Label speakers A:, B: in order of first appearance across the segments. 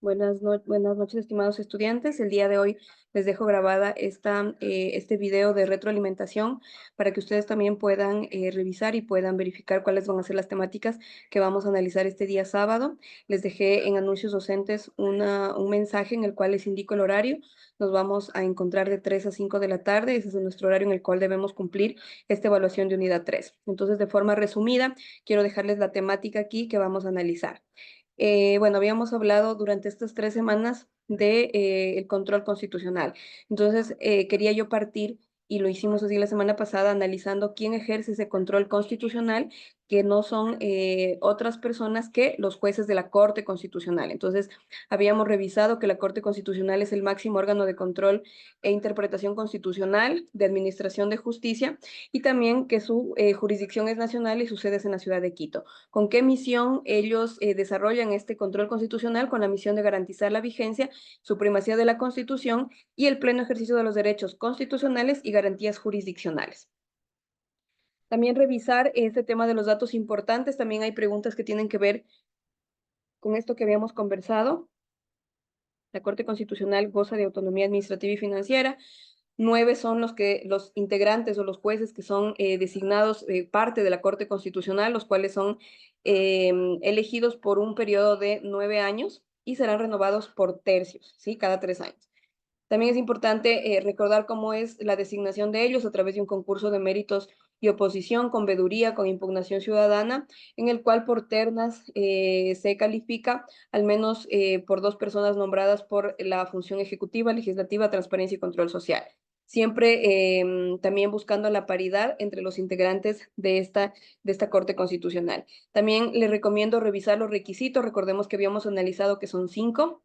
A: Buenas noches, estimados estudiantes. El día de hoy les dejo grabada este video de retroalimentación para que ustedes también puedan revisar y puedan verificar cuáles van a ser las temáticas que vamos a analizar este día sábado. Les dejé en anuncios docentes un mensaje en el cual les indico el horario. Nos vamos a encontrar de 3 a 5 de la tarde. Ese es nuestro horario en el cual debemos cumplir esta evaluación de unidad 3. Entonces, de forma resumida, quiero dejarles la temática aquí que vamos a analizar. Bueno, habíamos hablado durante estas 3 semanas de el control constitucional. Entonces, quería yo partir, y lo hicimos así la semana pasada, analizando quién ejerce ese control constitucional, que no son otras personas que los jueces de la Corte Constitucional. Entonces, habíamos revisado que la Corte Constitucional es el máximo órgano de control e interpretación constitucional de administración de justicia, y también que su jurisdicción es nacional y su sede es en la ciudad de Quito. ¿Con qué misión ellos desarrollan este control constitucional? Con la misión de garantizar la vigencia, supremacía de la Constitución y el pleno ejercicio de los derechos constitucionales y garantías jurisdiccionales. También revisar este tema de los datos importantes. También hay preguntas que tienen que ver con esto que habíamos conversado. La Corte Constitucional goza de autonomía administrativa y financiera. 9 son los integrantes o los jueces que son designados parte de la Corte Constitucional, los cuales son elegidos por un periodo de 9 años y serán renovados por tercios, ¿sí? Cada 3 años. También es importante recordar cómo es la designación de ellos a través de un concurso de méritos y oposición, con veeduría, con impugnación ciudadana, en el cual por ternas se califica al menos por 2 personas nombradas por la función ejecutiva, legislativa, transparencia y control social. Siempre también buscando la paridad entre los integrantes de esta Corte Constitucional. También les recomiendo revisar los requisitos. Recordemos que habíamos analizado que son 5.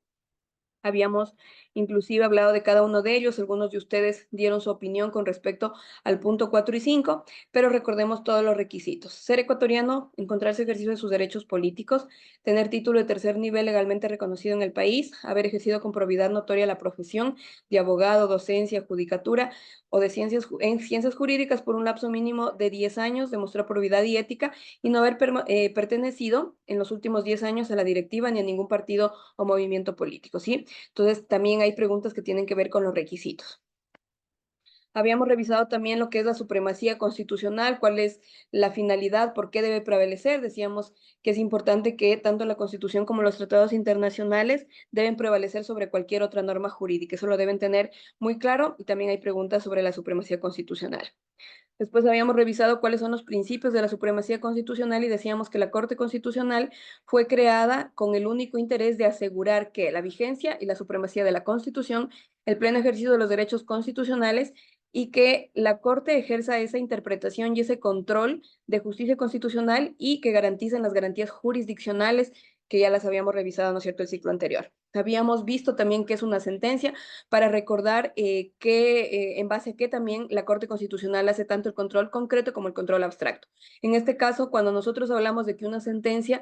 A: Habíamos inclusive hablado de cada uno de ellos. Algunos de ustedes dieron su opinión con respecto al punto 4 y 5, pero recordemos todos los requisitos. Ser ecuatoriano, encontrarse ejercicio de sus derechos políticos, tener título de tercer nivel legalmente reconocido en el país, haber ejercido con probidad notoria la profesión de abogado, docencia, judicatura o de en ciencias jurídicas por un lapso mínimo de 10 años, demostrar probidad y ética, y no haber pertenecido en los últimos 10 años a la directiva ni a ningún partido o movimiento político, ¿sí? Entonces, también hay preguntas que tienen que ver con los requisitos. Habíamos revisado también lo que es la supremacía constitucional, cuál es la finalidad, por qué debe prevalecer. Decíamos que es importante que tanto la Constitución como los tratados internacionales deben prevalecer sobre cualquier otra norma jurídica. Eso lo deben tener muy claro, y también hay preguntas sobre la supremacía constitucional. Después habíamos revisado cuáles son los principios de la supremacía constitucional y decíamos que la Corte Constitucional fue creada con el único interés de asegurar que la vigencia y la supremacía de la Constitución, el pleno ejercicio de los derechos constitucionales, y que la Corte ejerza esa interpretación y ese control de justicia constitucional y que garanticen las garantías jurisdiccionales que ya las habíamos revisado, ¿no es cierto?, el ciclo anterior. Habíamos visto también que es una sentencia, para recordar en base a qué también la Corte Constitucional hace tanto el control concreto como el control abstracto. En este caso, cuando nosotros hablamos de que una sentencia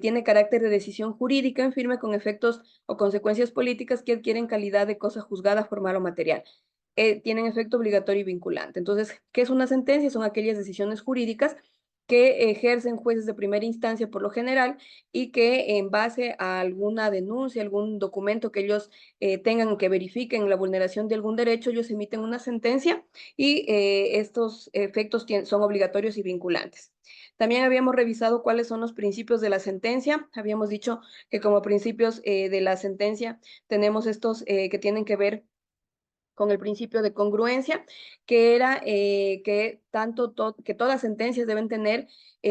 A: tiene carácter de decisión jurídica en firme con efectos o consecuencias políticas que adquieren calidad de cosa juzgada, formal o material. Tienen efecto obligatorio y vinculante. Entonces, ¿qué es una sentencia? Son aquellas decisiones jurídicas que ejercen jueces de primera instancia por lo general, y que en base a alguna denuncia, algún documento que ellos tengan que verifiquen la vulneración de algún derecho, ellos emiten una sentencia, y estos efectos son obligatorios y vinculantes. También habíamos revisado cuáles son los principios de la sentencia. Habíamos dicho que como principios de la sentencia tenemos estos que tienen que ver con el principio de congruencia, que era que todas sentencias deben tener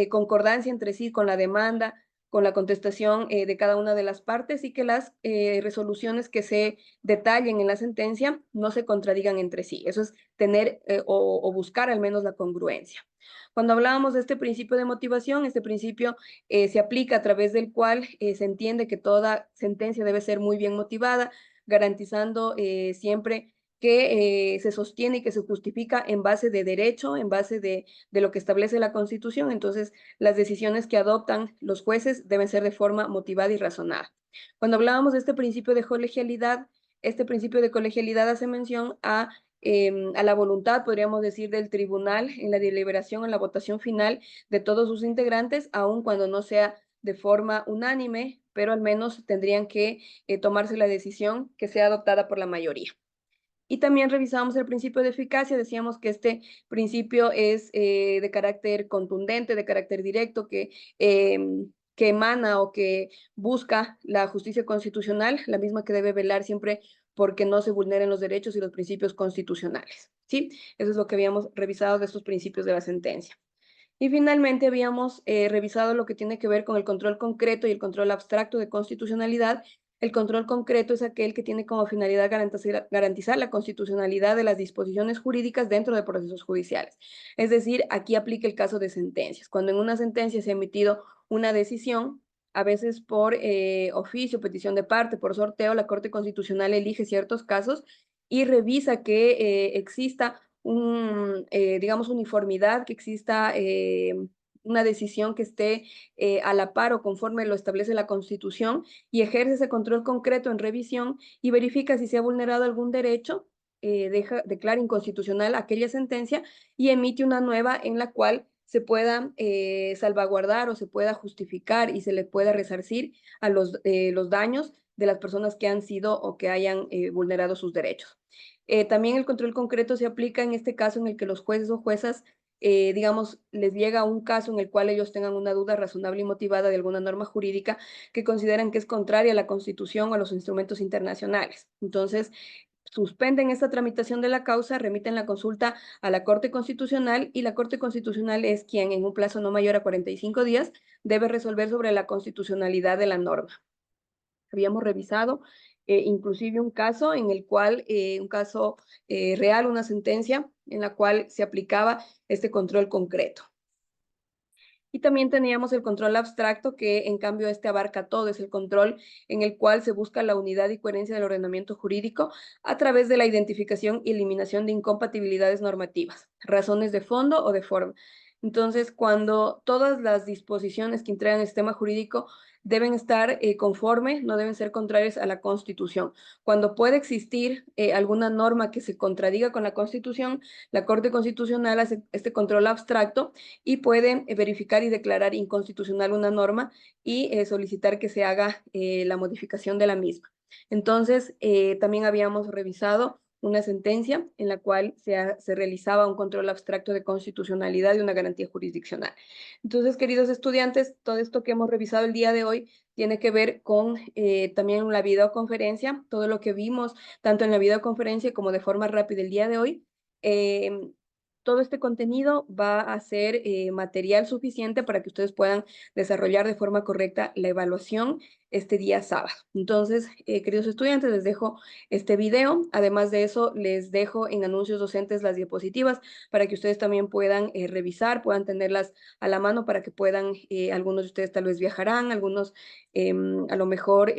A: concordancia entre sí con la demanda, con la contestación de cada una de las partes, y que las resoluciones que se detallen en la sentencia no se contradigan entre sí. Eso es tener o buscar al menos la congruencia. Cuando hablábamos de este principio de motivación, este principio se aplica a través del cual se entiende que toda sentencia debe ser muy bien motivada, garantizando siempre que se sostiene y que se justifica en base de derecho, en base de lo que establece la Constitución. Entonces, las decisiones que adoptan los jueces deben ser de forma motivada y razonada. Cuando hablábamos de este principio de colegialidad hace mención a la voluntad, podríamos decir, del tribunal en la deliberación, en la votación final de todos sus integrantes, aun cuando no sea de forma unánime, pero al menos tendrían que tomarse la decisión que sea adoptada por la mayoría. Y también revisamos el principio de eficacia, decíamos que este principio es de carácter contundente, de carácter directo, que emana o que busca la justicia constitucional, la misma que debe velar siempre porque no se vulneren los derechos y los principios constitucionales. ¿Sí? Eso es lo que habíamos revisado de estos principios de la sentencia. Y finalmente habíamos revisado lo que tiene que ver con el control concreto y el control abstracto de constitucionalidad. El control concreto es aquel que tiene como finalidad garantizar la constitucionalidad de las disposiciones jurídicas dentro de procesos judiciales. Es decir, aquí aplica el caso de sentencias. Cuando en una sentencia se ha emitido una decisión, a veces por oficio, petición de parte, por sorteo, la Corte Constitucional elige ciertos casos y revisa que exista digamos, uniformidad, que exista una decisión que esté a la par o conforme lo establece la Constitución y ejerce ese control concreto en revisión y verifica si se ha vulnerado algún derecho, declara inconstitucional aquella sentencia y emite una nueva en la cual se pueda salvaguardar o se pueda justificar y se le pueda resarcir a los daños de las personas que han sido o que hayan vulnerado sus derechos. También el control concreto se aplica en este caso en el que los jueces o juezas, digamos, les llega un caso en el cual ellos tengan una duda razonable y motivada de alguna norma jurídica que consideran que es contraria a la Constitución o a los instrumentos internacionales. Entonces, suspenden esta tramitación de la causa, remiten la consulta a la Corte Constitucional y la Corte Constitucional es quien en un plazo no mayor a 45 días debe resolver sobre la constitucionalidad de la norma. Habíamos revisado inclusive un caso en el cual, un caso real, una sentencia en la cual se aplicaba este control concreto. Y también teníamos el control abstracto, que en cambio este abarca todo, es el control en el cual se busca la unidad y coherencia del ordenamiento jurídico a través de la identificación y eliminación de incompatibilidades normativas, razones de fondo o de forma. Entonces, cuando todas las disposiciones que integran el sistema jurídico deben estar conforme, no deben ser contrarias a la Constitución. Cuando puede existir alguna norma que se contradiga con la Constitución, la Corte Constitucional hace este control abstracto y puede verificar y declarar inconstitucional una norma y solicitar que se haga la modificación de la misma. Entonces, también habíamos revisado una sentencia en la cual se realizaba un control abstracto de constitucionalidad y una garantía jurisdiccional. Entonces, queridos estudiantes, todo esto que hemos revisado el día de hoy tiene que ver con también la videoconferencia, todo lo que vimos tanto en la videoconferencia como de forma rápida el día de hoy. Todo este contenido va a ser material suficiente para que ustedes puedan desarrollar de forma correcta la evaluación este día sábado. Entonces, queridos estudiantes, les dejo este video. Además de eso, les dejo en anuncios docentes las diapositivas para que ustedes también puedan revisar, puedan tenerlas a la mano para que puedan, algunos de ustedes tal vez viajarán, algunos a lo mejor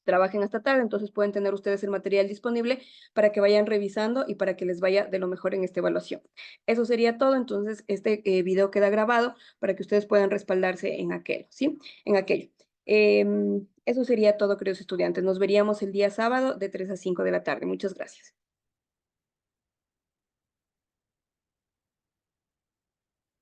A: trabajen hasta tarde, entonces pueden tener ustedes el material disponible para que vayan revisando y para que les vaya de lo mejor en esta evaluación. Eso sería todo, entonces este video queda grabado para que ustedes puedan respaldarse en aquello, ¿sí? En aquello. Eso sería todo, queridos estudiantes. Nos veríamos el día sábado de 3 a 5 de la tarde. Muchas gracias.